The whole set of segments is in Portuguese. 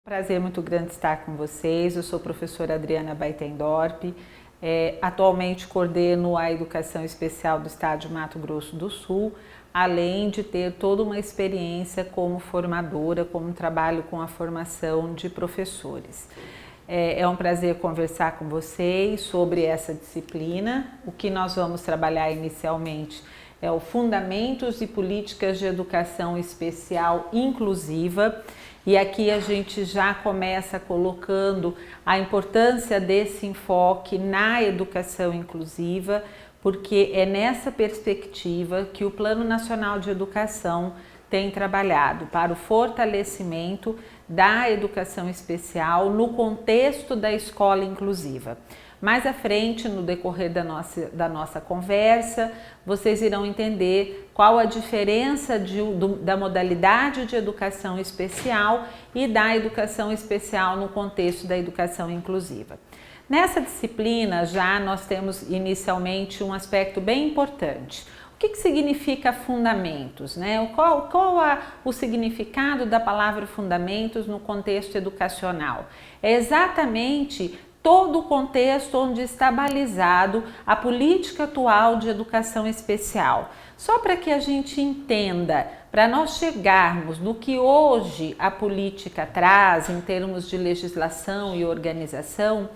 Prazer muito grande estar com vocês. Eu sou a professora Adriana Baitendorp. Atualmente coordeno a Educação Especial do Estado de Mato Grosso do Sul, além de ter toda uma experiência como formadora, como trabalho com a formação de professores. É um prazer conversar com vocês sobre essa disciplina. O que nós vamos trabalhar inicialmente é o Fundamentos e Políticas de Educação Especial Inclusiva. E aqui a gente já começa colocando a importância desse enfoque na educação inclusiva, porque é nessa perspectiva que o Plano Nacional de Educação tem trabalhado para o fortalecimento da educação especial no contexto da escola inclusiva. Mais à frente, no decorrer da nossa conversa, vocês irão entender qual a diferença da modalidade de educação especial e da educação especial no contexto da educação inclusiva. Nessa disciplina, já nós temos inicialmente um aspecto bem importante. O que significa fundamentos, né? Qual o significado da palavra fundamentos no contexto educacional? É exatamente todo o contexto onde está balizado a política atual de educação especial. Só para que a gente entenda, para nós chegarmos no que hoje a política traz em termos de legislação e organização,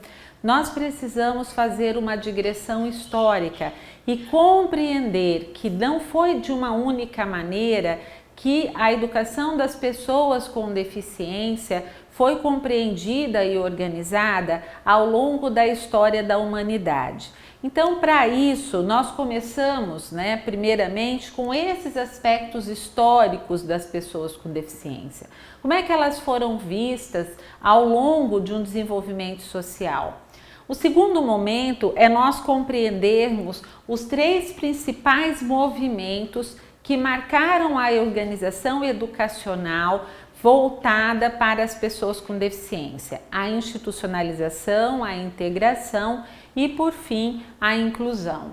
nós precisamos fazer uma digressão histórica e compreender que não foi de uma única maneira que a educação das pessoas com deficiência foi compreendida e organizada ao longo da história da humanidade. Então, para isso, nós começamos, primeiramente, com esses aspectos históricos das pessoas com deficiência. Como é que elas foram vistas ao longo de um desenvolvimento social? O segundo momento é nós compreendermos os três principais movimentos que marcaram a organização educacional voltada para as pessoas com deficiência: a institucionalização, a integração e, por fim, a inclusão.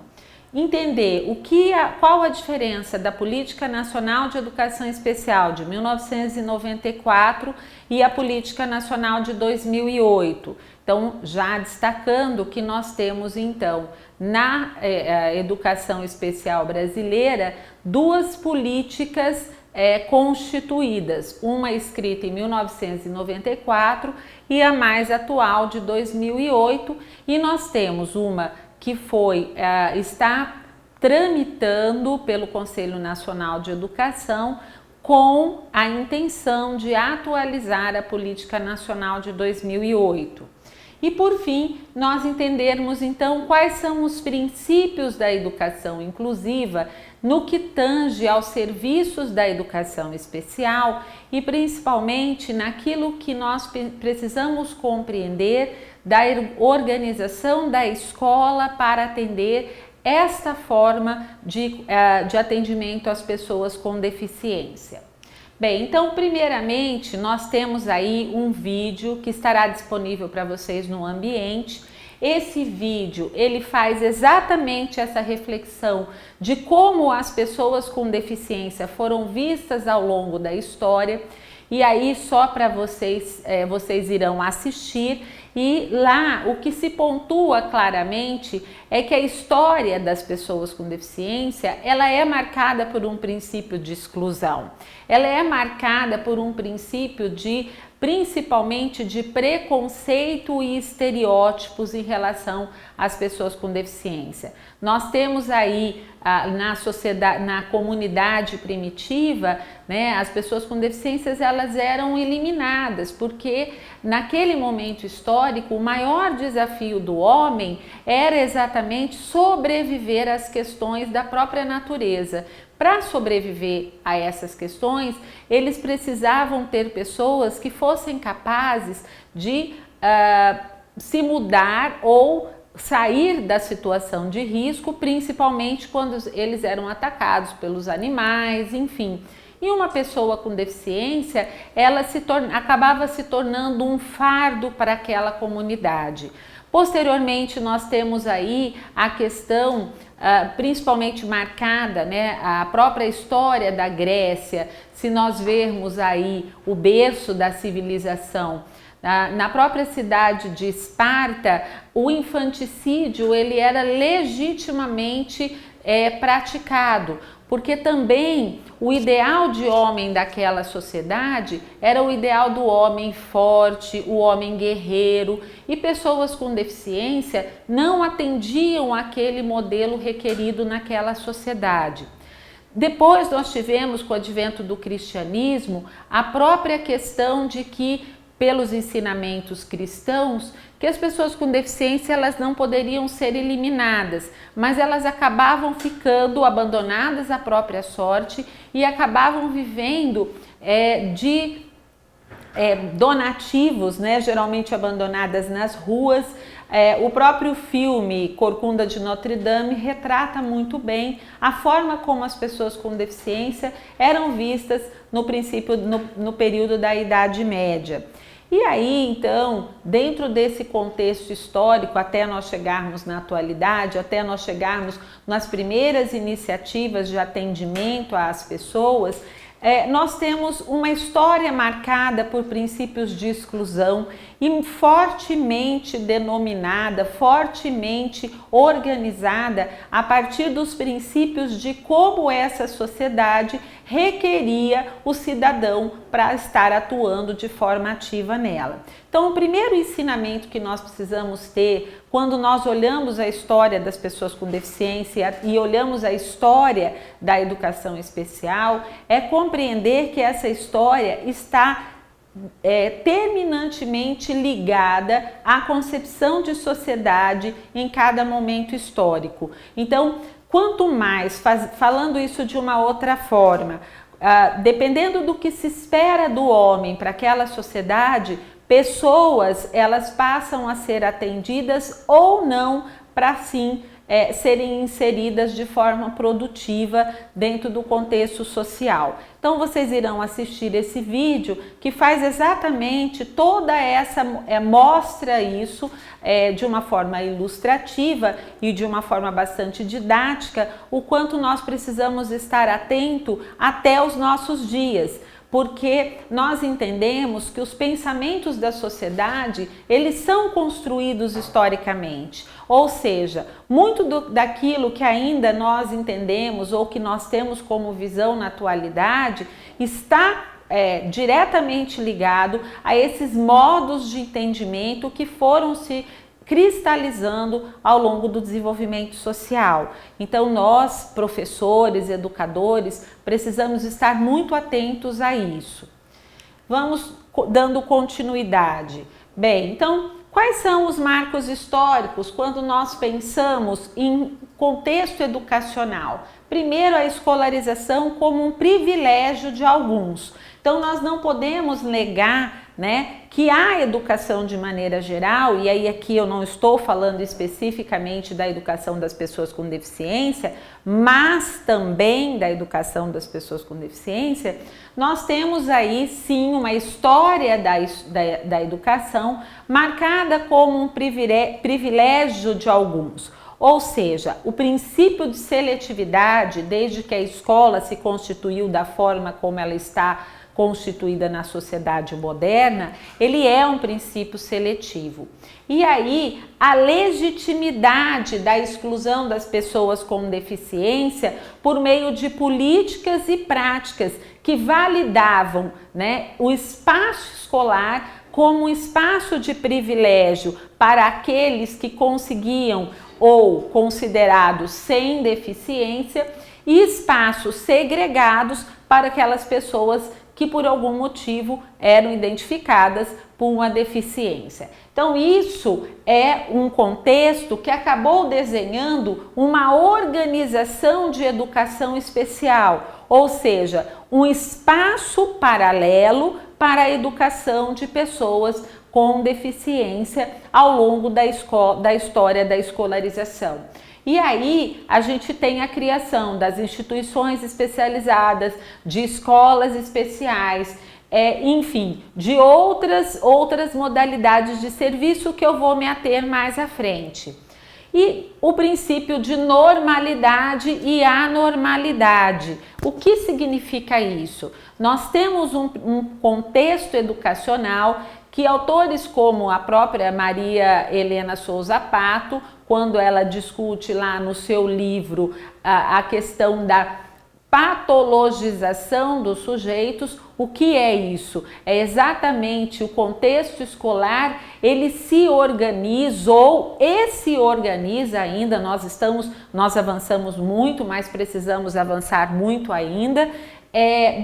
Entender qual a diferença da Política Nacional de Educação Especial de 1994 e a Política Nacional de 2008. Então, já destacando que nós temos, então, na educação especial brasileira, duas políticas constituídas, uma escrita em 1994 e a mais atual de 2008, e nós temos uma que está tramitando pelo Conselho Nacional de Educação com a intenção de atualizar a Política Nacional de 2008. E por fim, nós entendermos então quais são os princípios da educação inclusiva no que tange aos serviços da educação especial e principalmente naquilo que nós precisamos compreender da organização da escola para atender esta forma de atendimento às pessoas com deficiência. Bem, então primeiramente nós temos aí um vídeo que estará disponível para vocês no ambiente. Esse vídeo, ele faz exatamente essa reflexão de como as pessoas com deficiência foram vistas ao longo da história. E aí só para vocês irão assistir, e lá o que se pontua claramente é que a história das pessoas com deficiência, ela é marcada por um princípio de exclusão, ela é marcada por um princípio principalmente de preconceito e estereótipos em relação às pessoas com deficiência. Nós temos aí na sociedade, na comunidade primitiva, as pessoas com deficiências elas eram eliminadas, porque naquele momento histórico o maior desafio do homem era exatamente sobreviver às questões da própria natureza. Para sobreviver a essas questões, eles precisavam ter pessoas que fossem capazes de se mudar ou sair da situação de risco, principalmente quando eles eram atacados pelos animais, enfim. E uma pessoa com deficiência, ela acabava se tornando um fardo para aquela comunidade. Posteriormente, nós temos aí a questão principalmente marcada, né, a própria história da Grécia, se nós vermos aí o berço da civilização, na própria cidade de Esparta, o infanticídio ele era legitimamente praticado, porque também o ideal de homem daquela sociedade era o ideal do homem forte, o homem guerreiro, e pessoas com deficiência não atendiam aquele modelo requerido naquela sociedade. Depois nós tivemos, com o advento do cristianismo, a própria questão de que, pelos ensinamentos cristãos, que as pessoas com deficiência elas não poderiam ser eliminadas, mas elas acabavam ficando abandonadas à própria sorte e acabavam vivendo de donativos, né, geralmente abandonadas nas ruas. O próprio filme Corcunda de Notre Dame retrata muito bem a forma como as pessoas com deficiência eram vistas no período da Idade Média. E aí, então, dentro desse contexto histórico, até nós chegarmos na atualidade, até nós chegarmos nas primeiras iniciativas de atendimento às pessoas, nós temos uma história marcada por princípios de exclusão e fortemente denominada, fortemente organizada a partir dos princípios de como essa sociedade requeria o cidadão para estar atuando de forma ativa nela. Então, o primeiro ensinamento que nós precisamos ter quando nós olhamos a história das pessoas com deficiência e olhamos a história da educação especial é compreender que essa história está terminantemente ligada à concepção de sociedade em cada momento histórico. Então, quanto mais, falando isso de uma outra forma, dependendo do que se espera do homem para aquela sociedade, pessoas elas passam a ser atendidas ou não para sim serem inseridas de forma produtiva dentro do contexto social. Então vocês irão assistir esse vídeo que faz exatamente toda essa, mostra isso de uma forma ilustrativa e de uma forma bastante didática, o quanto nós precisamos estar atento até os nossos dias. Porque nós entendemos que os pensamentos da sociedade, eles são construídos historicamente, ou seja, muito daquilo que ainda nós entendemos ou que nós temos como visão na atualidade está diretamente ligado a esses modos de entendimento que foram se cristalizando ao longo do desenvolvimento social. Então nós, professores, educadores, precisamos estar muito atentos a isso. Vamos dando continuidade. Bem, então, quais são os marcos históricos quando nós pensamos em contexto educacional? Primeiro, a escolarização como um privilégio de alguns. Então, nós não podemos negar, né, que a educação de maneira geral, e aí aqui eu não estou falando especificamente da educação das pessoas com deficiência, mas também da educação das pessoas com deficiência, nós temos aí sim uma história da educação marcada como um privilégio de alguns. Ou seja, o princípio de seletividade, desde que a escola se constituiu da forma como ela está constituída na sociedade moderna, ele é um princípio seletivo. E aí, a legitimidade da exclusão das pessoas com deficiência por meio de políticas e práticas que validavam, né, o espaço escolar como um espaço de privilégio para aqueles que conseguiam ou considerados sem deficiência e espaços segregados para aquelas pessoas que por algum motivo eram identificadas por uma deficiência. Então isso é um contexto que acabou desenhando uma organização de educação especial, ou seja, um espaço paralelo para a educação de pessoas com deficiência ao longo da história da escolarização. E aí a gente tem a criação das instituições especializadas, de escolas especiais, enfim, de outras modalidades de serviço que eu vou me ater mais à frente. E o princípio de normalidade e anormalidade. O que significa isso? Nós temos um contexto educacional que autores como a própria Maria Helena Souza Pato, quando ela discute lá no seu livro a questão da patologização dos sujeitos, o que é isso? É exatamente o contexto escolar, ele se organizou e se organiza ainda, nós avançamos muito, mas precisamos avançar muito ainda,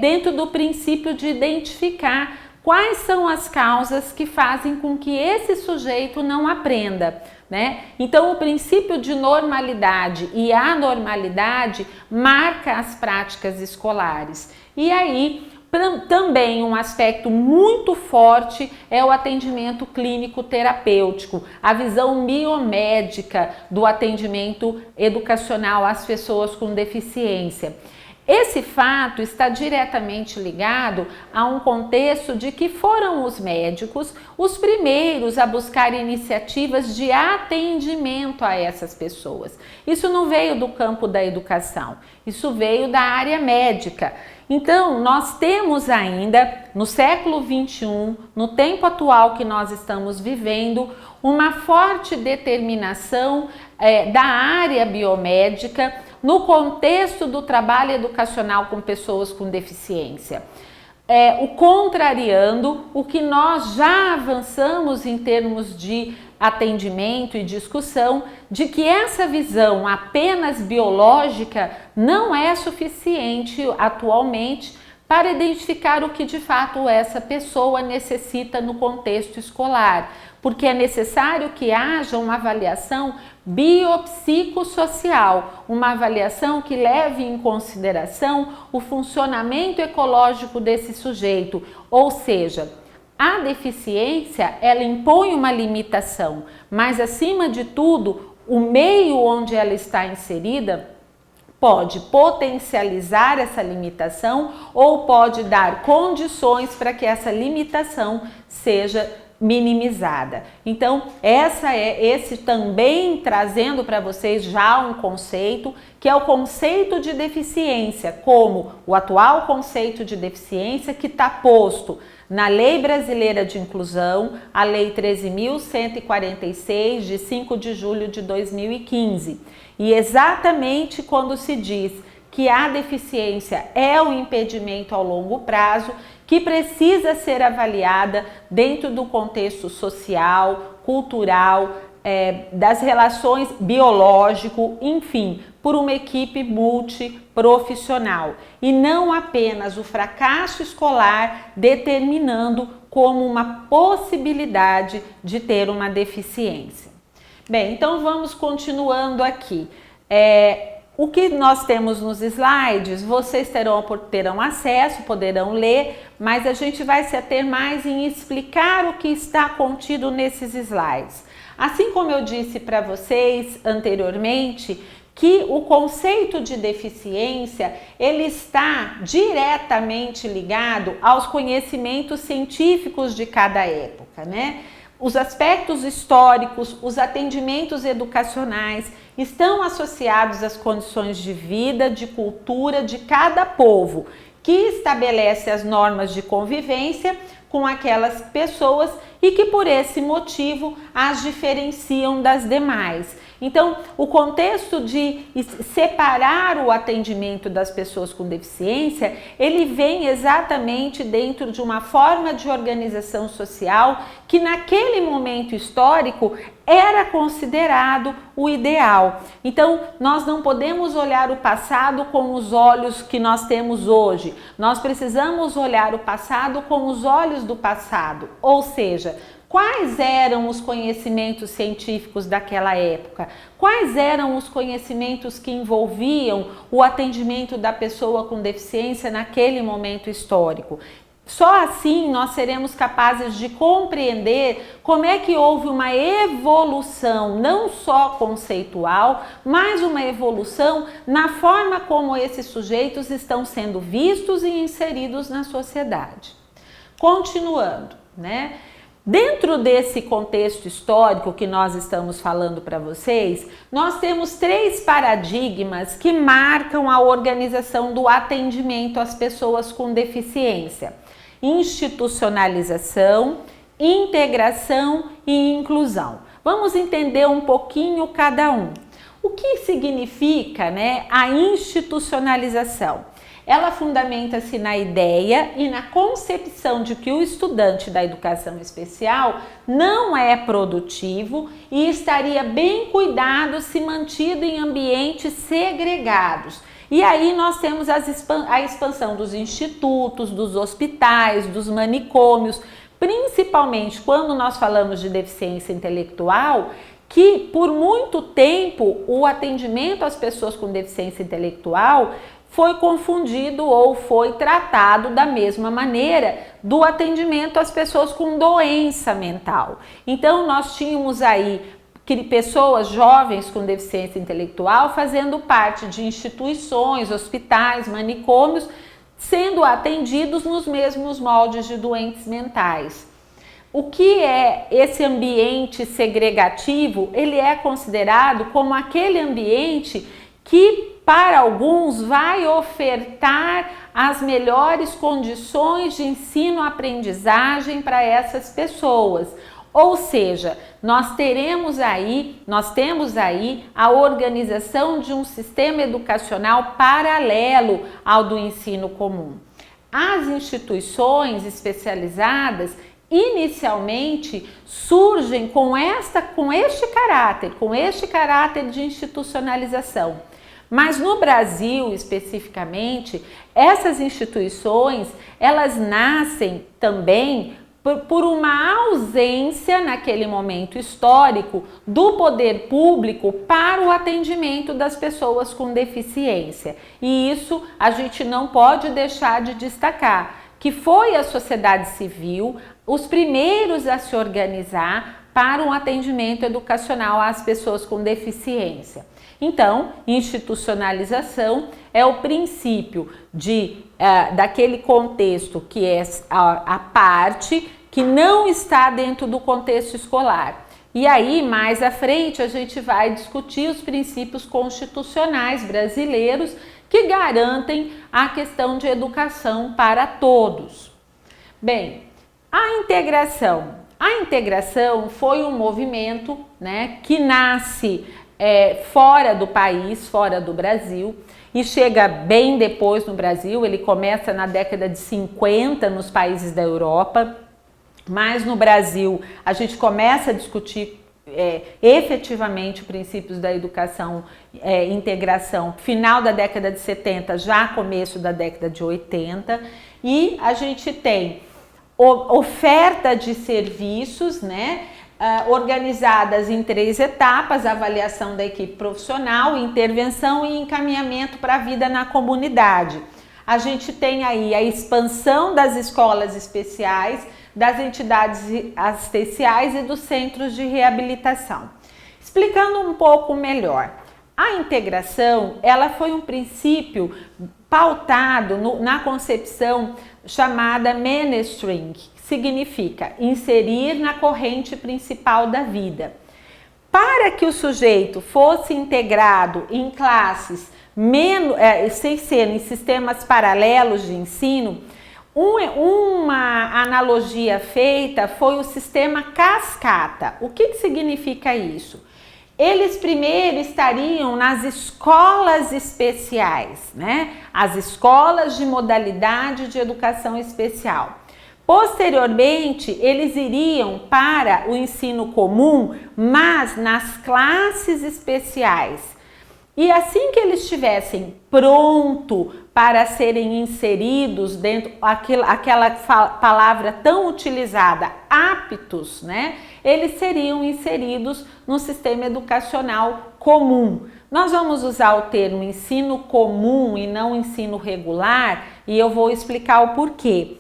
dentro do princípio de identificar quais são as causas que fazem com que esse sujeito não aprenda, né? Então, o princípio de normalidade e anormalidade marca as práticas escolares. E aí, também um aspecto muito forte é o atendimento clínico terapêutico, a visão biomédica do atendimento educacional às pessoas com deficiência. Esse fato está diretamente ligado a um contexto de que foram os médicos os primeiros a buscar iniciativas de atendimento a essas pessoas. Isso não veio do campo da educação, isso veio da área médica. Então, nós temos ainda, no século XXI, no tempo atual que nós estamos vivendo, uma forte determinação da área biomédica no contexto do trabalho educacional com pessoas com deficiência. O contrariando o que nós já avançamos em termos de atendimento e discussão, de que essa visão apenas biológica não é suficiente atualmente para identificar o que de fato essa pessoa necessita no contexto escolar, porque é necessário que haja uma avaliação biopsicossocial, uma avaliação que leve em consideração o funcionamento ecológico desse sujeito, ou seja, a deficiência, ela impõe uma limitação, mas acima de tudo, o meio onde ela está inserida pode potencializar essa limitação ou pode dar condições para que essa limitação seja minimizada. Então, esse também trazendo para vocês já um conceito, que é o conceito de deficiência, como o atual conceito de deficiência que está posto na Lei Brasileira de Inclusão, a Lei 13.146, de 5 de julho de 2015. E exatamente quando se diz que a deficiência é um impedimento ao longo prazo, que precisa ser avaliada dentro do contexto social, cultural, das relações biológico, enfim, por uma equipe multiprofissional. E não apenas o fracasso escolar determinando como uma possibilidade de ter uma deficiência. Bem, então vamos continuando aqui. O que nós temos nos slides, vocês terão acesso, poderão ler, mas a gente vai se ater mais em explicar o que está contido nesses slides. Assim como eu disse para vocês anteriormente, que o conceito de deficiência, ele está diretamente ligado aos conhecimentos científicos de cada época, né? Os aspectos históricos, os atendimentos educacionais estão associados às condições de vida, de cultura de cada povo, que estabelece as normas de convivência com aquelas pessoas e que por esse motivo as diferenciam das demais. Então, o contexto de separar o atendimento das pessoas com deficiência, ele vem exatamente dentro de uma forma de organização social que naquele momento histórico era considerado o ideal. Então, nós não podemos olhar o passado com os olhos que nós temos hoje. Nós precisamos olhar o passado com os olhos do passado, ou seja, quais eram os conhecimentos científicos daquela época? Quais eram os conhecimentos que envolviam o atendimento da pessoa com deficiência naquele momento histórico? Só assim nós seremos capazes de compreender como é que houve uma evolução, não só conceitual, mas uma evolução na forma como esses sujeitos estão sendo vistos e inseridos na sociedade. Continuando, né? Dentro desse contexto histórico que nós estamos falando para vocês, nós temos 3 paradigmas que marcam a organização do atendimento às pessoas com deficiência: institucionalização, integração e inclusão. Vamos entender um pouquinho cada um. O que significa, a institucionalização? Ela fundamenta-se na ideia e na concepção de que o estudante da educação especial não é produtivo e estaria bem cuidado se mantido em ambientes segregados. E aí nós temos a expansão dos institutos, dos hospitais, dos manicômios, principalmente quando nós falamos de deficiência intelectual, que por muito tempo o atendimento às pessoas com deficiência intelectual foi confundido ou foi tratado da mesma maneira do atendimento às pessoas com doença mental. Então nós tínhamos aí pessoas jovens com deficiência intelectual fazendo parte de instituições, hospitais, manicômios, sendo atendidos nos mesmos moldes de doentes mentais. O que é esse ambiente segregativo? Ele é considerado como aquele ambiente que para alguns vai ofertar as melhores condições de ensino-aprendizagem para essas pessoas. Ou seja, nós temos aí a organização de um sistema educacional paralelo ao do ensino comum. As instituições especializadas inicialmente surgem com este caráter de institucionalização. Mas no Brasil, especificamente, essas instituições, elas nascem também por uma ausência, naquele momento histórico, do poder público para o atendimento das pessoas com deficiência. E isso a gente não pode deixar de destacar, que foi a sociedade civil os primeiros a se organizar para um atendimento educacional às pessoas com deficiência. Então, institucionalização é o princípio daquele contexto que é a parte que não está dentro do contexto escolar. E aí, mais à frente, a gente vai discutir os princípios constitucionais brasileiros que garantem a questão de educação para todos. Bem, a integração foi um movimento, que nasce fora do país, fora do Brasil, e chega bem depois no Brasil. Ele começa na década de 50 nos países da Europa, mas no Brasil a gente começa a discutir efetivamente princípios da educação, integração, final da década de 70, já começo da década de 80, e a gente tem oferta de serviços, organizadas em 3 etapas: avaliação da equipe profissional, intervenção e encaminhamento para a vida na comunidade. A gente tem aí a expansão das escolas especiais, das entidades assistenciais e dos centros de reabilitação. Explicando um pouco melhor, a integração, ela foi um princípio pautado na concepção chamada mainstream, que significa inserir na corrente principal da vida. Para que o sujeito fosse integrado em classes sem ser em sistemas paralelos de ensino, uma analogia feita foi o sistema cascata. O que significa isso? Eles primeiro estariam nas escolas especiais, as escolas de modalidade de educação especial. Posteriormente, eles iriam para o ensino comum, mas nas classes especiais. E assim que eles estivessem pronto para serem inseridos dentro aquela palavra tão utilizada, aptos, eles seriam inseridos no sistema educacional comum. Nós vamos usar o termo ensino comum e não ensino regular, e eu vou explicar o porquê.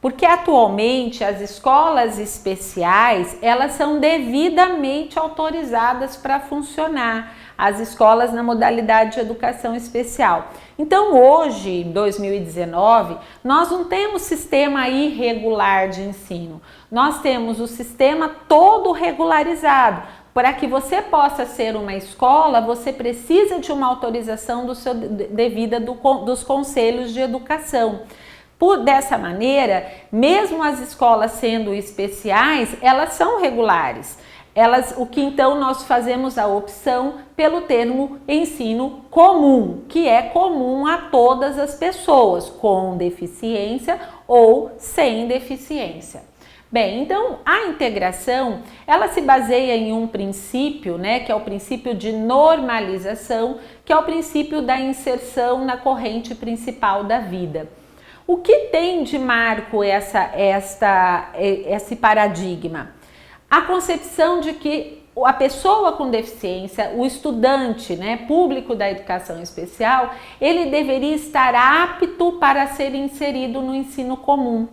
Porque atualmente as escolas especiais, elas são devidamente autorizadas para funcionar. as escolas na modalidade de educação especial. Então hoje, em 2019, nós não temos sistema irregular de ensino, nós temos o sistema todo regularizado. Para que você possa ser uma escola, você precisa de uma autorização devida dos conselhos de educação. Dessa maneira, mesmo as escolas sendo especiais, elas são regulares. O que então nós fazemos a opção pelo termo ensino comum, que é comum a todas as pessoas, com deficiência ou sem deficiência. Bem, então a integração, ela se baseia em um princípio, né, que é o princípio de normalização, que é o princípio da inserção na corrente principal da vida. O que tem de marco esse paradigma? A concepção de que a pessoa com deficiência, o estudante, né, público da educação especial, ele deveria estar apto para ser inserido no ensino comum.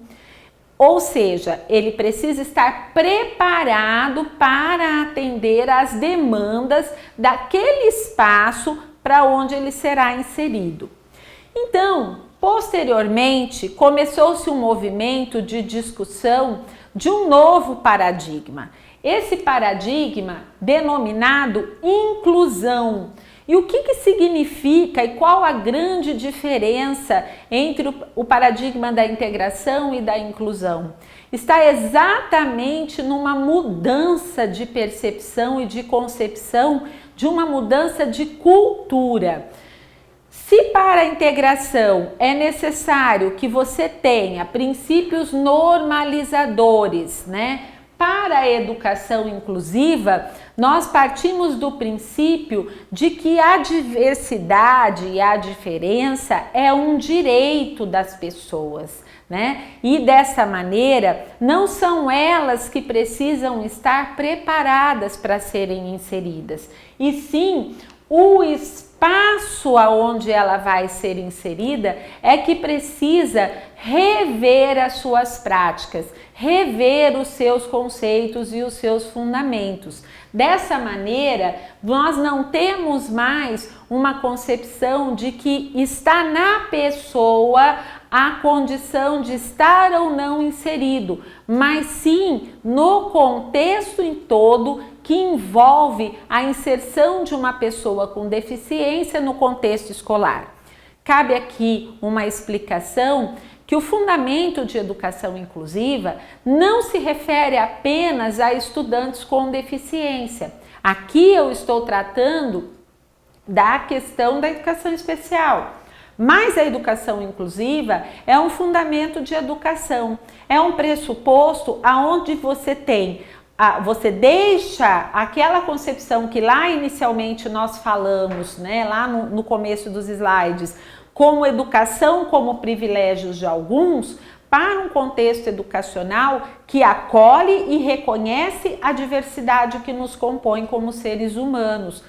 Ou seja, ele precisa estar preparado para atender às demandas daquele espaço para onde ele será inserido. Então, posteriormente, começou-se um movimento de discussão de um novo paradigma. Esse paradigma denominado inclusão. E o que significa e qual a grande diferença entre o paradigma da integração e da inclusão? Está exatamente numa mudança de percepção e de concepção, de uma mudança de cultura. Se para a integração é necessário que você tenha princípios normalizadores, né? Para a educação inclusiva, nós partimos do princípio de que a diversidade e a diferença é um direito das pessoas, né? E dessa maneira, não são elas que precisam estar preparadas para serem inseridas, e sim o espaço aonde ela vai ser inserida é que precisa rever as suas práticas, rever os seus conceitos e os seus fundamentos. Dessa maneira, nós não temos mais uma concepção de que está na pessoa a condição de estar ou não inserido, mas sim no contexto em todo que envolve a inserção de uma pessoa com deficiência no contexto escolar. Cabe aqui uma explicação que o fundamento de educação inclusiva não se refere apenas a estudantes com deficiência. Aqui eu estou tratando da questão da educação especial. Mas a educação inclusiva é um fundamento de educação, é um pressuposto aonde você deixa aquela concepção que lá inicialmente nós falamos, né, lá no começo dos slides, como educação como privilégios de alguns, para um contexto educacional que acolhe e reconhece a diversidade que nos compõe como seres humanos.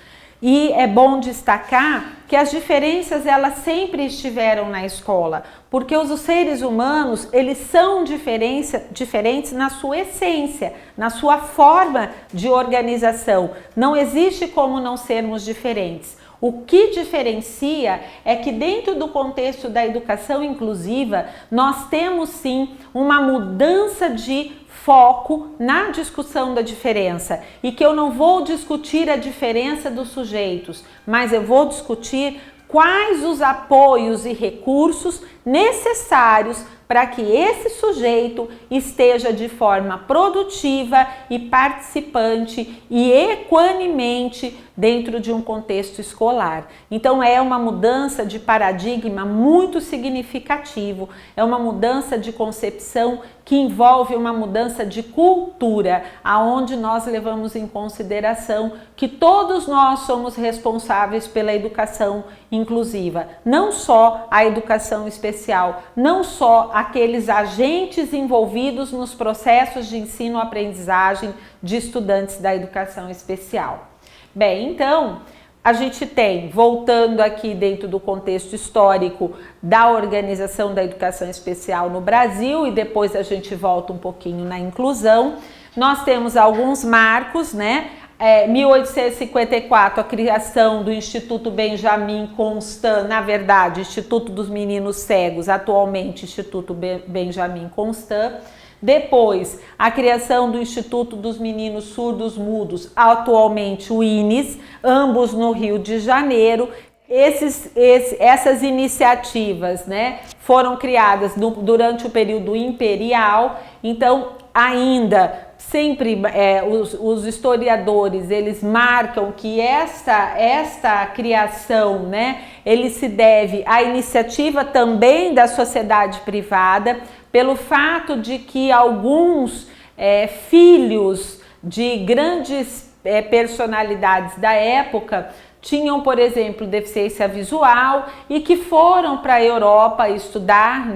E é bom destacar que as diferenças elas sempre estiveram na escola, porque os seres humanos eles são diferentes na sua essência, na sua forma de organização. Não existe como não sermos diferentes. O que diferencia é que dentro do contexto da educação inclusiva, nós temos sim uma mudança de foco na discussão da diferença e que eu não vou discutir a diferença dos sujeitos, mas eu vou discutir quais os apoios e recursos necessários para que esse sujeito esteja de forma produtiva e participante e equanimente dentro de um contexto escolar. Então é uma mudança de paradigma muito significativo, é uma mudança de concepção que envolve uma mudança de cultura, aonde nós levamos em consideração que todos nós somos responsáveis pela educação inclusiva, não só a educação especial, não só aqueles agentes envolvidos nos processos de ensino-aprendizagem de estudantes da educação especial. Bem, então, a gente tem, voltando aqui dentro do contexto histórico da organização da educação especial no Brasil, e depois a gente volta um pouquinho na inclusão, nós temos alguns marcos, né? 1854, a criação do Instituto Benjamin Constant, na verdade, Instituto dos Meninos Cegos, atualmente Instituto Benjamin Constant. Depois, a criação do Instituto dos Meninos Surdos Mudos, atualmente o INES, ambos no Rio de Janeiro. Essas iniciativas, né, foram criadas durante o período imperial. Então, ainda sempre os historiadores, eles marcam que esta criação, né, ele se deve à iniciativa também da sociedade privada, pelo fato de que alguns filhos de grandes personalidades da época tinham, por exemplo, deficiência visual e que foram para a Europa estudar,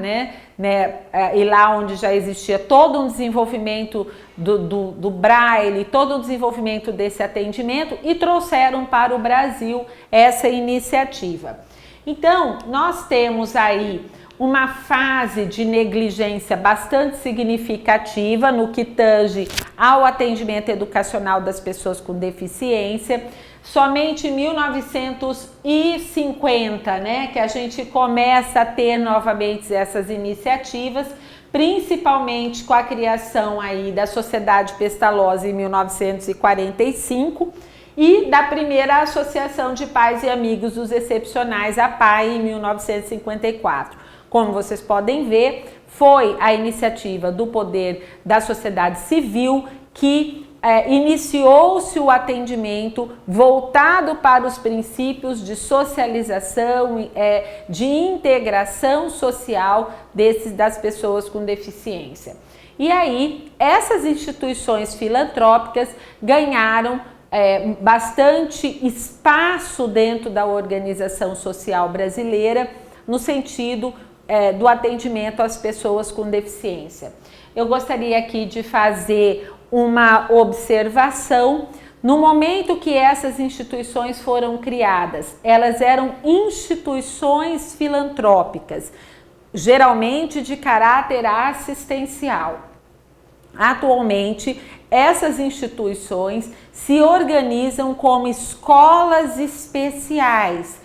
e lá onde já existia todo um desenvolvimento do Braille, todo o desenvolvimento desse atendimento, e trouxeram para o Brasil essa iniciativa. Então, nós temos aí uma fase de negligência bastante significativa no que tange ao atendimento educacional das pessoas com deficiência. Somente em 1950, né, que a gente começa a ter novamente essas iniciativas, principalmente com a criação aí da Sociedade Pestalozzi em 1945 e da primeira Associação de Pais e Amigos dos Excepcionais, a PAI, em 1954. Como vocês podem ver, foi a iniciativa do poder da sociedade civil que iniciou-se o atendimento voltado para os princípios de socialização, de integração social das pessoas com deficiência. E aí, essas instituições filantrópicas ganharam bastante espaço dentro da organização social brasileira, no sentido do atendimento às pessoas com deficiência. Eu gostaria aqui de fazer uma observação. No momento que essas instituições foram criadas, elas eram instituições filantrópicas, geralmente de caráter assistencial. Atualmente, essas instituições se organizam como escolas especiais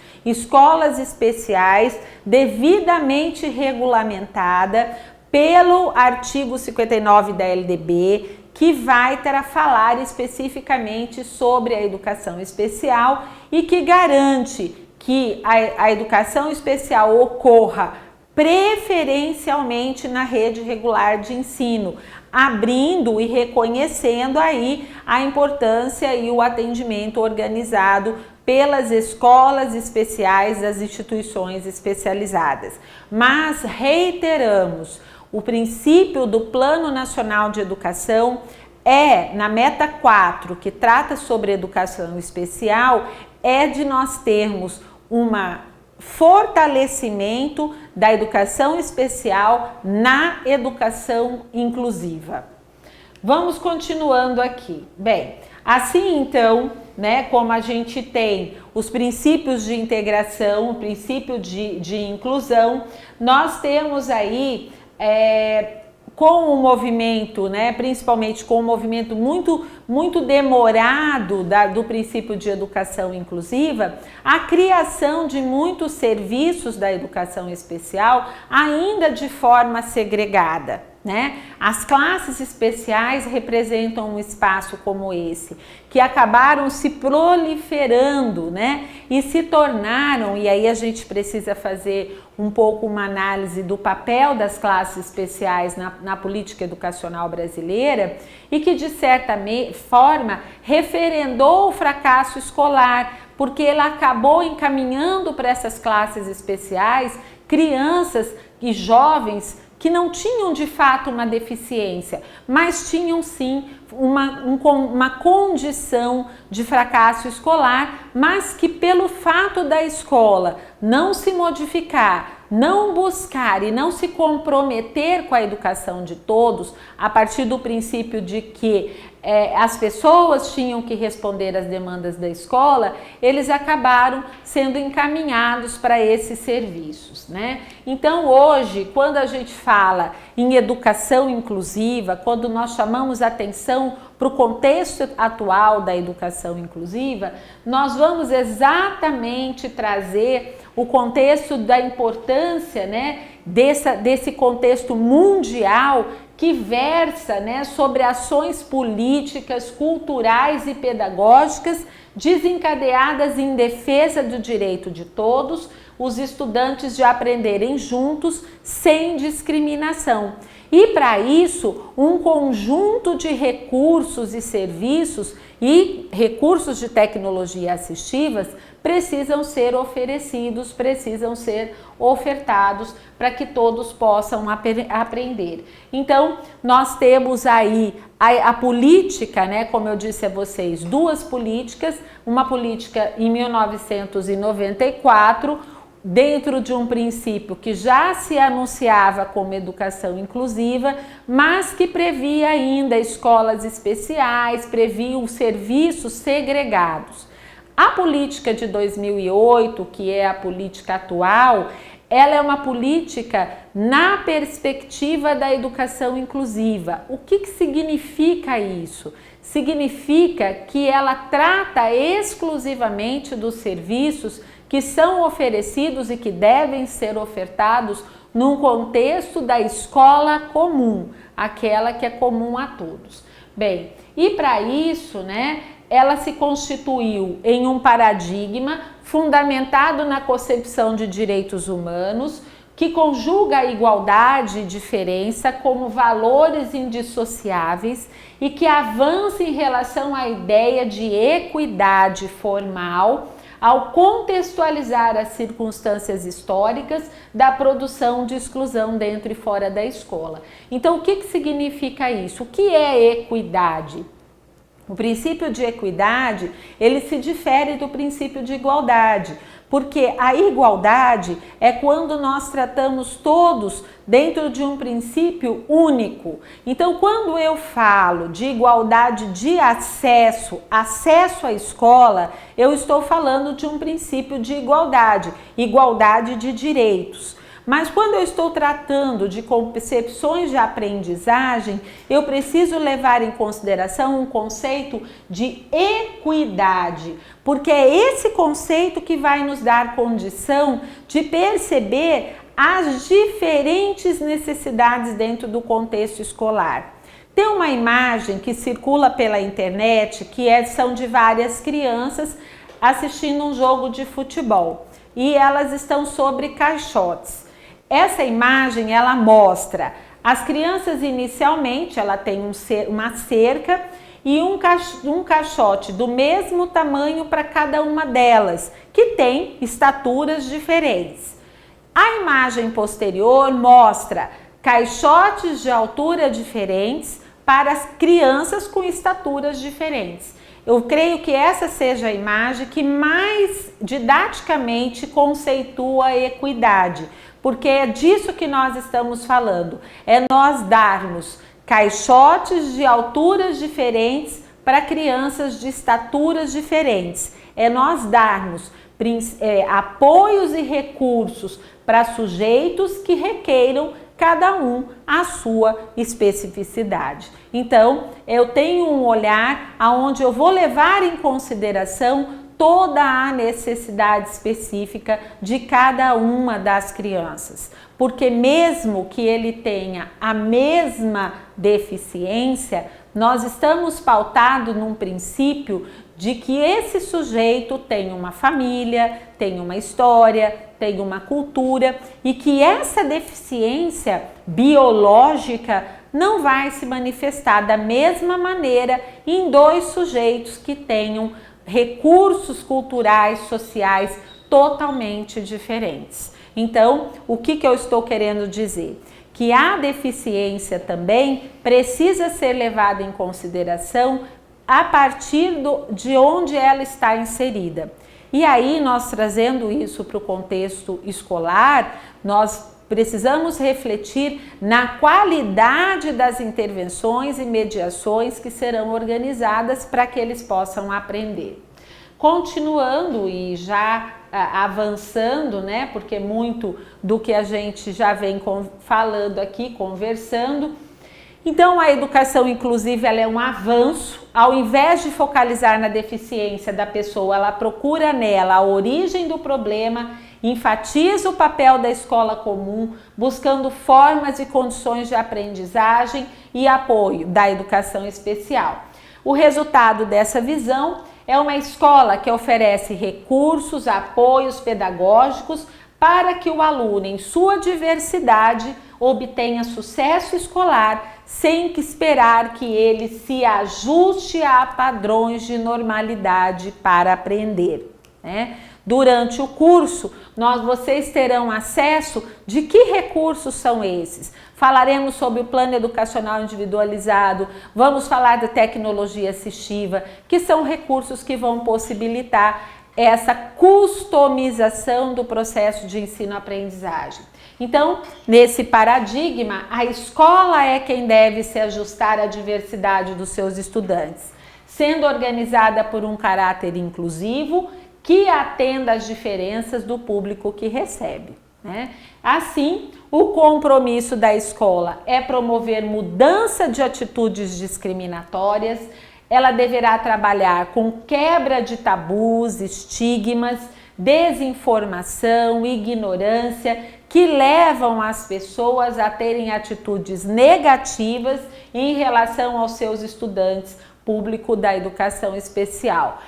devidamente regulamentada pelo artigo 59 da LDB, que vai falar especificamente sobre a educação especial e que garante que a educação especial ocorra preferencialmente na rede regular de ensino, abrindo e reconhecendo aí a importância e o atendimento organizado pelas escolas especiais das instituições especializadas. Mas reiteramos, o princípio do Plano Nacional de Educação na meta 4, que trata sobre educação especial, de nós termos um fortalecimento da educação especial na educação inclusiva. Vamos continuando aqui. Bem, assim então, né, como a gente tem os princípios de integração, o princípio de inclusão, nós temos aí com o movimento, né, principalmente com o movimento muito demorado do princípio de educação inclusiva, a criação de muitos serviços da educação especial ainda de forma segregada, né? As classes especiais representam um espaço como esse, que acabaram se proliferando, né? E se tornaram, e aí a gente precisa fazer um pouco uma análise do papel das classes especiais na política educacional brasileira, e que de certa forma referendou o fracasso escolar, porque ela acabou encaminhando para essas classes especiais crianças e jovens que não tinham de fato uma deficiência, mas tinham sim uma condição de fracasso escolar, mas que pelo fato da escola não se modificar, não buscar e não se comprometer com a educação de todos, a partir do princípio de que as pessoas tinham que responder às demandas da escola, eles acabaram sendo encaminhados para esses serviços, né? Então hoje, quando a gente fala em educação inclusiva, quando nós chamamos atenção para o contexto atual da educação inclusiva, nós vamos exatamente trazer o contexto da importância, né, desse contexto mundial que versa, né, sobre ações políticas, culturais e pedagógicas desencadeadas em defesa do direito de todos os estudantes de aprenderem juntos sem discriminação. E para isso, um conjunto de recursos e serviços e recursos de tecnologia assistivas precisam ser oferecidos, precisam ser ofertados para que todos possam aprender. Então, nós temos aí a política, né, como eu disse a vocês, duas políticas, uma política em 1994, dentro de um princípio que já se anunciava como educação inclusiva, mas que previa ainda escolas especiais, previa os serviços segregados. A política de 2008, que é a política atual, ela é uma política na perspectiva da educação inclusiva. O que significa isso? Significa que ela trata exclusivamente dos serviços que são oferecidos e que devem ser ofertados num contexto da escola comum, aquela que é comum a todos. Bem, e para isso, né, ela se constituiu em um paradigma fundamentado na concepção de direitos humanos, que conjuga a igualdade e diferença como valores indissociáveis e que avança em relação à ideia de equidade formal ao contextualizar as circunstâncias históricas da produção de exclusão dentro e fora da escola. Então, o que significa isso? O que é equidade? O princípio de equidade, ele se difere do princípio de igualdade, porque a igualdade é quando nós tratamos todos dentro de um princípio único. Então, quando eu falo de igualdade de acesso à escola, eu estou falando de um princípio de igualdade, igualdade de direitos. Mas quando eu estou tratando de concepções de aprendizagem, eu preciso levar em consideração um conceito de equidade, porque é esse conceito que vai nos dar condição de perceber as diferentes necessidades dentro do contexto escolar. Tem uma imagem que circula pela internet que são de várias crianças assistindo um jogo de futebol e elas estão sobre caixotes. Essa imagem, ela mostra as crianças inicialmente, ela tem uma cerca e um caixote do mesmo tamanho para cada uma delas, que tem estaturas diferentes. A imagem posterior mostra caixotes de altura diferentes para as crianças com estaturas diferentes. Eu creio que essa seja a imagem que mais didaticamente conceitua a equidade, porque é disso que nós estamos falando, é nós darmos caixotes de alturas diferentes para crianças de estaturas diferentes, é nós darmos apoios e recursos para sujeitos que requeiram cada um a sua especificidade. Então, eu tenho um olhar onde eu vou levar em consideração toda a necessidade específica de cada uma das crianças, porque mesmo que ele tenha a mesma deficiência, nós estamos pautados num princípio de que esse sujeito tem uma família, tem uma história, tem uma cultura e que essa deficiência biológica não vai se manifestar da mesma maneira em dois sujeitos que tenham recursos culturais, sociais totalmente diferentes. Então, o que eu estou querendo dizer? Que a deficiência também precisa ser levada em consideração a partir de onde ela está inserida. E aí, nós trazendo isso para o contexto escolar, nós precisamos refletir na qualidade das intervenções e mediações que serão organizadas para que eles possam aprender. Continuando e já avançando, né, porque muito do que a gente já vem falando aqui, conversando. Então, a educação inclusiva ela é um avanço. Ao invés de focalizar na deficiência da pessoa, ela procura nela a origem do problema, enfatiza o papel da escola comum, buscando formas e condições de aprendizagem e apoio da educação especial. O resultado dessa visão é uma escola que oferece recursos, apoios pedagógicos para que o aluno, em sua diversidade, obtenha sucesso escolar sem que esperar que ele se ajuste a padrões de normalidade para aprender, né? Durante o curso, vocês terão acesso de que recursos são esses. Falaremos sobre o plano educacional individualizado, vamos falar da tecnologia assistiva, que são recursos que vão possibilitar essa customização do processo de ensino-aprendizagem. Então, nesse paradigma, a escola é quem deve se ajustar à diversidade dos seus estudantes, sendo organizada por um caráter inclusivo que atenda às diferenças do público que recebe, né? Assim, o compromisso da escola é promover mudança de atitudes discriminatórias. Ela deverá trabalhar com quebra de tabus, estigmas, desinformação, ignorância, que levam as pessoas a terem atitudes negativas em relação aos seus estudantes, público da educação especial.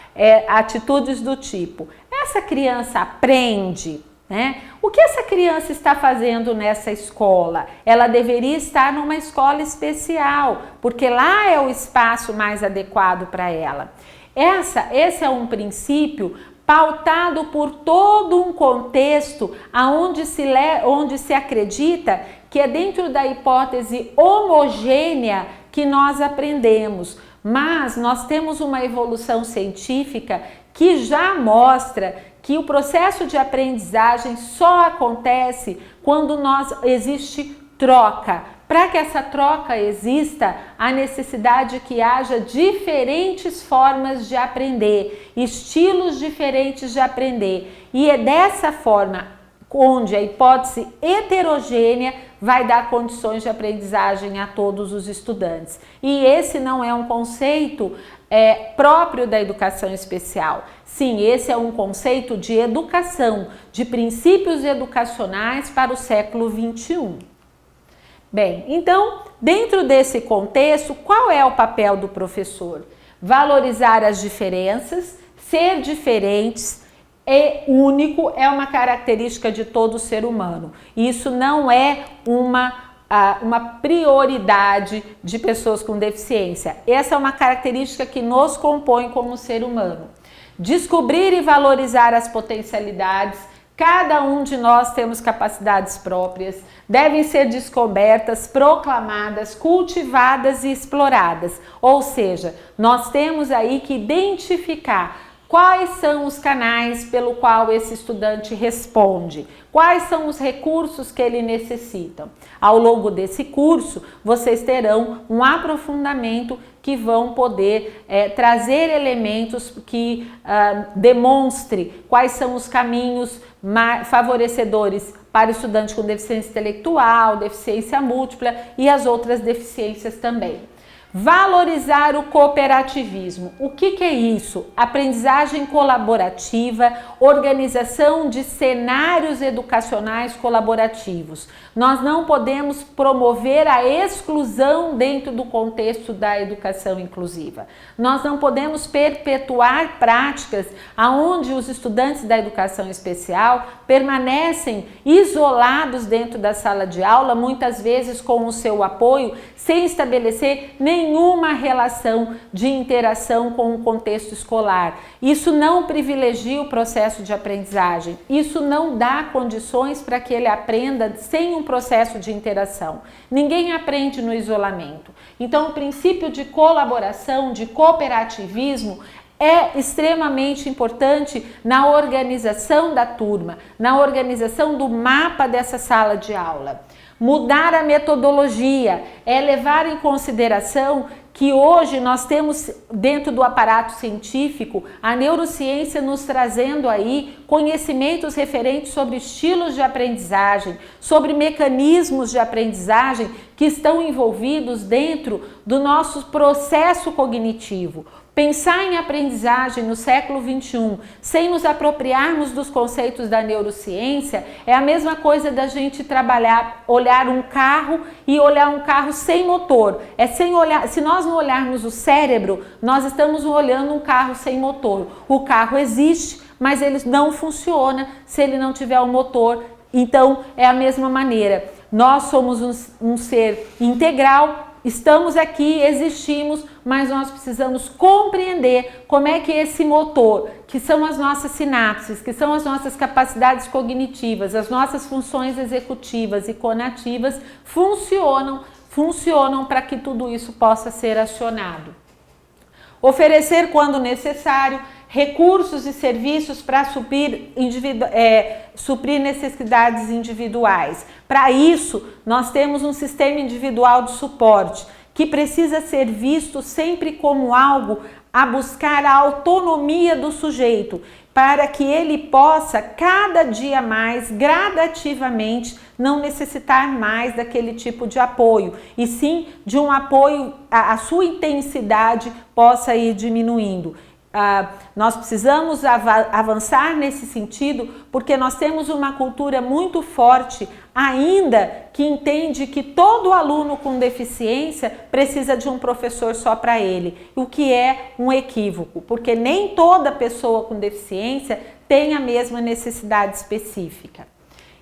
Atitudes do tipo, essa criança aprende, né? O que essa criança está fazendo nessa escola? Ela deveria estar numa escola especial, porque lá é o espaço mais adequado para ela. Esse é um princípio pautado por todo um contexto onde se acredita que é dentro da hipótese homogênea que nós aprendemos. Mas nós temos uma evolução científica que já mostra que o processo de aprendizagem só acontece quando existe troca. Para que essa troca exista, há necessidade que haja diferentes formas de aprender, estilos diferentes de aprender. E é dessa forma onde a hipótese heterogênea vai dar condições de aprendizagem a todos os estudantes. E esse não é um conceito próprio da educação especial. Sim, esse é um conceito de educação, de princípios educacionais para o século XXI. Bem, então, dentro desse contexto, qual é o papel do professor? Valorizar as diferenças, ser diferentes, único é uma característica de todo ser humano. Isso não é uma prioridade de pessoas com deficiência. Essa é uma característica que nos compõe como ser humano. Descobrir e valorizar as potencialidades. Cada um de nós temos capacidades próprias, devem ser descobertas, proclamadas, cultivadas e exploradas. Ou seja, nós temos aí que identificar quais são os canais pelo qual esse estudante responde, quais são os recursos que ele necessita. Ao longo desse curso, vocês terão um aprofundamento que vão poder trazer elementos que demonstre quais são os caminhos favorecedores para o estudante com deficiência intelectual, deficiência múltipla e as outras deficiências também. Valorizar o cooperativismo. O que é isso? Aprendizagem colaborativa, organização de cenários educacionais colaborativos. Nós não podemos promover a exclusão dentro do contexto da educação inclusiva. Nós não podemos perpetuar práticas onde os estudantes da educação especial permanecem isolados dentro da sala de aula, muitas vezes com o seu apoio, sem estabelecer nenhuma relação de interação com o contexto escolar. Isso não privilegia o processo de aprendizagem, isso não dá condições para que ele aprenda sem um processo de interação. Ninguém aprende no isolamento. Então, o princípio de colaboração, de cooperativismo, é extremamente importante na organização da turma, na organização do mapa dessa sala de aula. Mudar a metodologia é levar em consideração que hoje nós temos dentro do aparato científico a neurociência nos trazendo aí conhecimentos referentes sobre estilos de aprendizagem, sobre mecanismos de aprendizagem que estão envolvidos dentro do nosso processo cognitivo. Pensar em aprendizagem no século XXI sem nos apropriarmos dos conceitos da neurociência é a mesma coisa da gente olhar um carro e olhar um carro sem motor. Se nós não olharmos o cérebro, nós estamos olhando um carro sem motor. O carro existe, mas ele não funciona se ele não tiver um motor. Então é a mesma maneira. Nós somos um ser integral. Estamos aqui, existimos, mas nós precisamos compreender como é que esse motor, que são as nossas sinapses, que são as nossas capacidades cognitivas, as nossas funções executivas e conativas, funcionam para que tudo isso possa ser acionado. Oferecer, quando necessário, recursos e serviços para suprir necessidades individuais. Para isso, nós temos um sistema individual de suporte que precisa ser visto sempre como algo a buscar a autonomia do sujeito, para que ele possa cada dia mais, gradativamente, não necessitar mais daquele tipo de apoio, e sim de um apoio, a sua intensidade possa ir diminuindo. Nós precisamos avançar nesse sentido porque nós temos uma cultura muito forte ainda que entende que todo aluno com deficiência precisa de um professor só para ele, o que é um equívoco, porque nem toda pessoa com deficiência tem a mesma necessidade específica.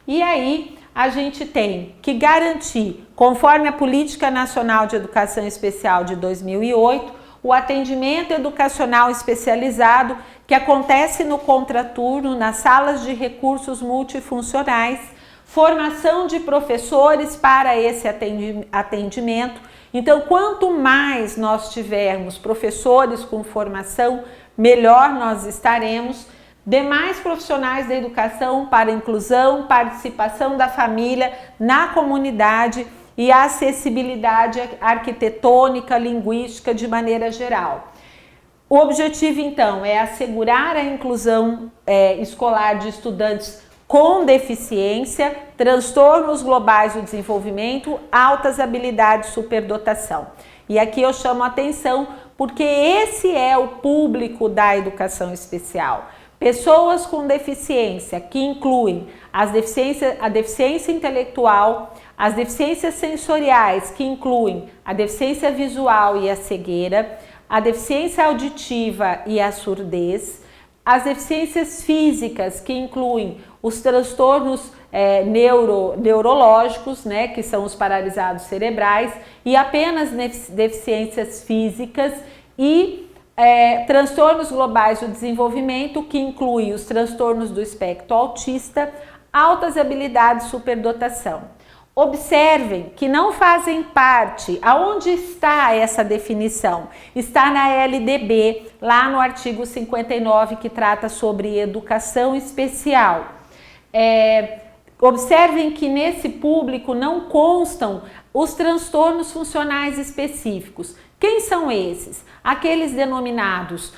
E aí a gente tem que garantir, conforme a Política Nacional de Educação Especial de 2008, o atendimento educacional especializado que acontece no contraturno, nas salas de recursos multifuncionais, formação de professores para esse atendimento. Então, quanto mais nós tivermos professores com formação, melhor nós estaremos. Demais profissionais da educação para inclusão, participação da família na comunidade e acessibilidade arquitetônica, linguística de maneira geral. O objetivo, então, é assegurar a inclusão escolar de estudantes com deficiência, transtornos globais do desenvolvimento, altas habilidades, superdotação. E aqui eu chamo a atenção porque esse é o público da educação especial. Pessoas com deficiência, que incluem a deficiência intelectual, as deficiências sensoriais, que incluem a deficiência visual e a cegueira, a deficiência auditiva e a surdez, as deficiências físicas, que incluem os transtornos neurológicos, né, que são os paralisados cerebrais, e apenas deficiências físicas e transtornos globais do desenvolvimento, que inclui os transtornos do espectro autista, altas habilidades, superdotação. Observem que não fazem parte, aonde está essa definição? Está na LDB, lá no artigo 59, que trata sobre educação especial. Observem que nesse público não constam os transtornos funcionais específicos. Quem são esses? Aqueles denominados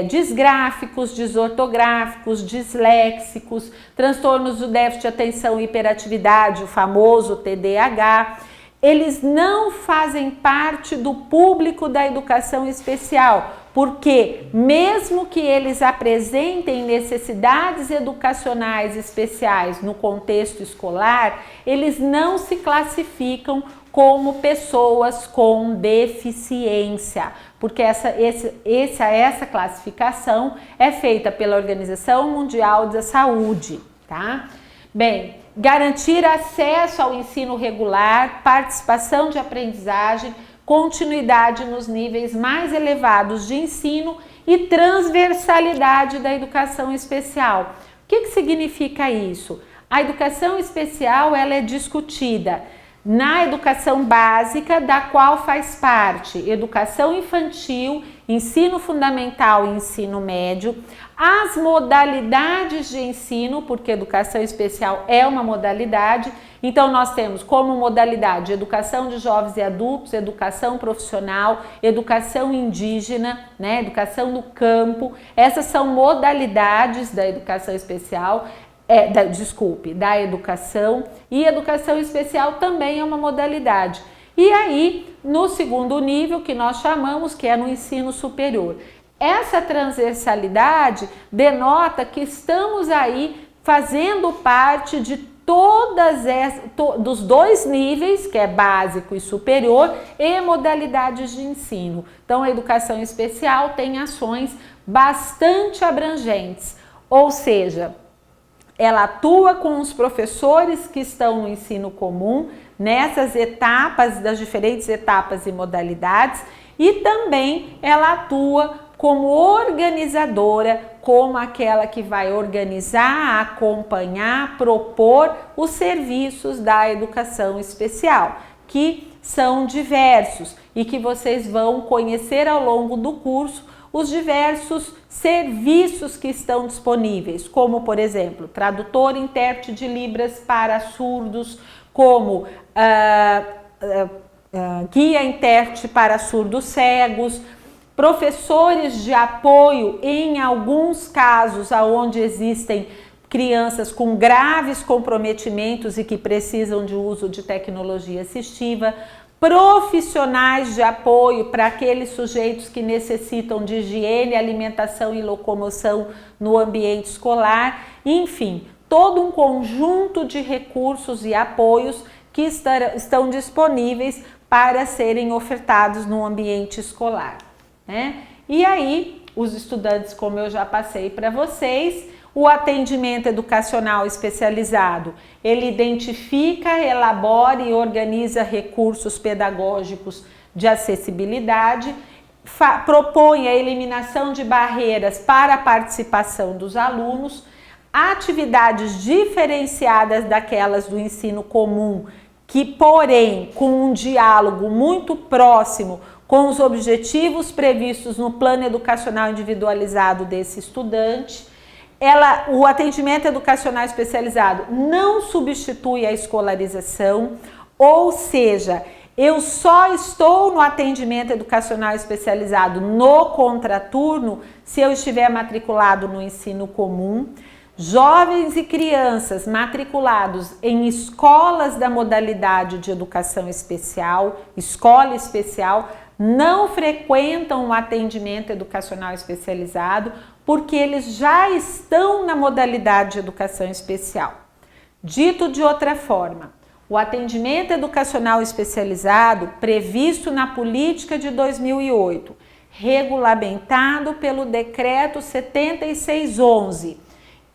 disgráficos, desortográficos, disléxicos, transtornos do déficit de atenção e hiperatividade, o famoso TDAH. Eles não fazem parte do público da educação especial, porque mesmo que eles apresentem necessidades educacionais especiais no contexto escolar, eles não se classificam como pessoas com deficiência, porque essa classificação é feita pela Organização Mundial da Saúde, tá? Bem, garantir acesso ao ensino regular, participação de aprendizagem, continuidade nos níveis mais elevados de ensino e transversalidade da educação especial. O que significa isso? A educação especial ela é discutida na educação básica, da qual faz parte educação infantil, ensino fundamental e ensino médio, as modalidades de ensino, porque educação especial é uma modalidade. Então nós temos como modalidade educação de jovens e adultos, educação profissional, educação indígena, né, educação no campo. Essas são modalidades da educação especial. Da educação, e educação especial também é uma modalidade. E aí, no segundo nível, que nós chamamos, que é no ensino superior, essa transversalidade denota que estamos aí fazendo parte de dos dois níveis, que é básico e superior, e modalidades de ensino. Então, a educação especial tem ações bastante abrangentes, ou seja, ela atua com os professores que estão no ensino comum, nessas etapas, das diferentes etapas e modalidades, e também ela atua como organizadora, como aquela que vai organizar, acompanhar, propor os serviços da educação especial, que são diversos e que vocês vão conhecer ao longo do curso, os diversos serviços que estão disponíveis, como, por exemplo, tradutor e intérprete de Libras para surdos, como guia e intérprete para surdos cegos, professores de apoio em alguns casos onde existem crianças com graves comprometimentos e que precisam de uso de tecnologia assistiva, profissionais de apoio para aqueles sujeitos que necessitam de higiene, alimentação e locomoção no ambiente escolar, enfim, todo um conjunto de recursos e apoios que estão disponíveis para serem ofertados no ambiente escolar, né? E aí, os estudantes, como eu já passei para vocês, o atendimento educacional especializado, ele identifica, elabora e organiza recursos pedagógicos de acessibilidade, propõe a eliminação de barreiras para a participação dos alunos, atividades diferenciadas daquelas do ensino comum, que, porém, com um diálogo muito próximo com os objetivos previstos no plano educacional individualizado desse estudante. O atendimento educacional especializado não substitui a escolarização, ou seja, eu só estou no atendimento educacional especializado no contraturno se eu estiver matriculado no ensino comum. Jovens e crianças matriculados em escolas da modalidade de educação especial, escola especial, não frequentam o atendimento educacional especializado porque eles já estão na modalidade de educação especial. Dito de outra forma, o atendimento educacional especializado previsto na política de 2008, regulamentado pelo decreto 7611,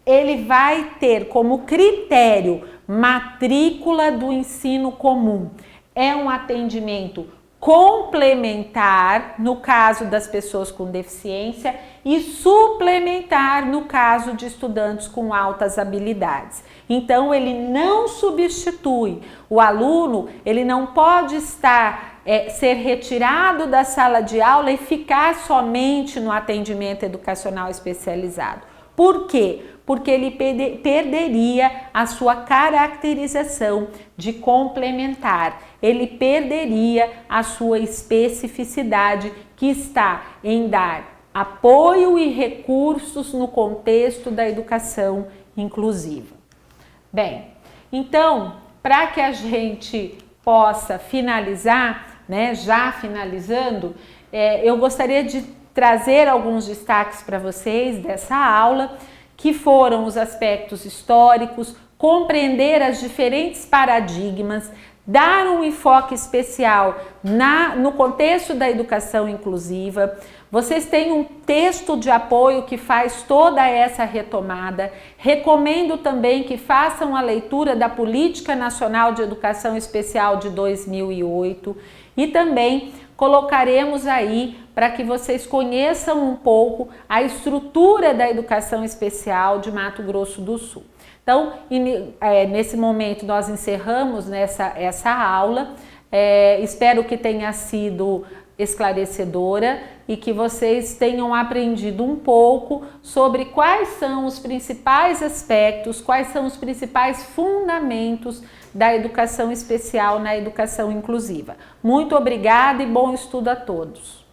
ele vai ter como critério matrícula do ensino comum. É um atendimento complementar no caso das pessoas com deficiência e suplementar no caso de estudantes com altas habilidades. Então, ele não substitui. O aluno, ele não pode ser retirado da sala de aula e ficar somente no atendimento educacional especializado. Por quê? Porque ele perderia a sua caracterização de complementar, ele perderia a sua especificidade que está em dar apoio e recursos no contexto da educação inclusiva. Bem, então, para que a gente possa finalizar, né, já finalizando, eu gostaria de trazer alguns destaques para vocês dessa aula, que foram os aspectos históricos, compreender as diferentes paradigmas, dar um enfoque especial no contexto da educação inclusiva. Vocês têm um texto de apoio que faz toda essa retomada. Recomendo também que façam a leitura da Política Nacional de Educação Especial de 2008 e também colocaremos aí para que vocês conheçam um pouco a estrutura da educação especial de Mato Grosso do Sul. Então, nesse momento nós encerramos essa aula. Espero que tenha sido esclarecedora e que vocês tenham aprendido um pouco sobre quais são os principais aspectos, quais são os principais fundamentos da educação especial na educação inclusiva. Muito obrigada e bom estudo a todos!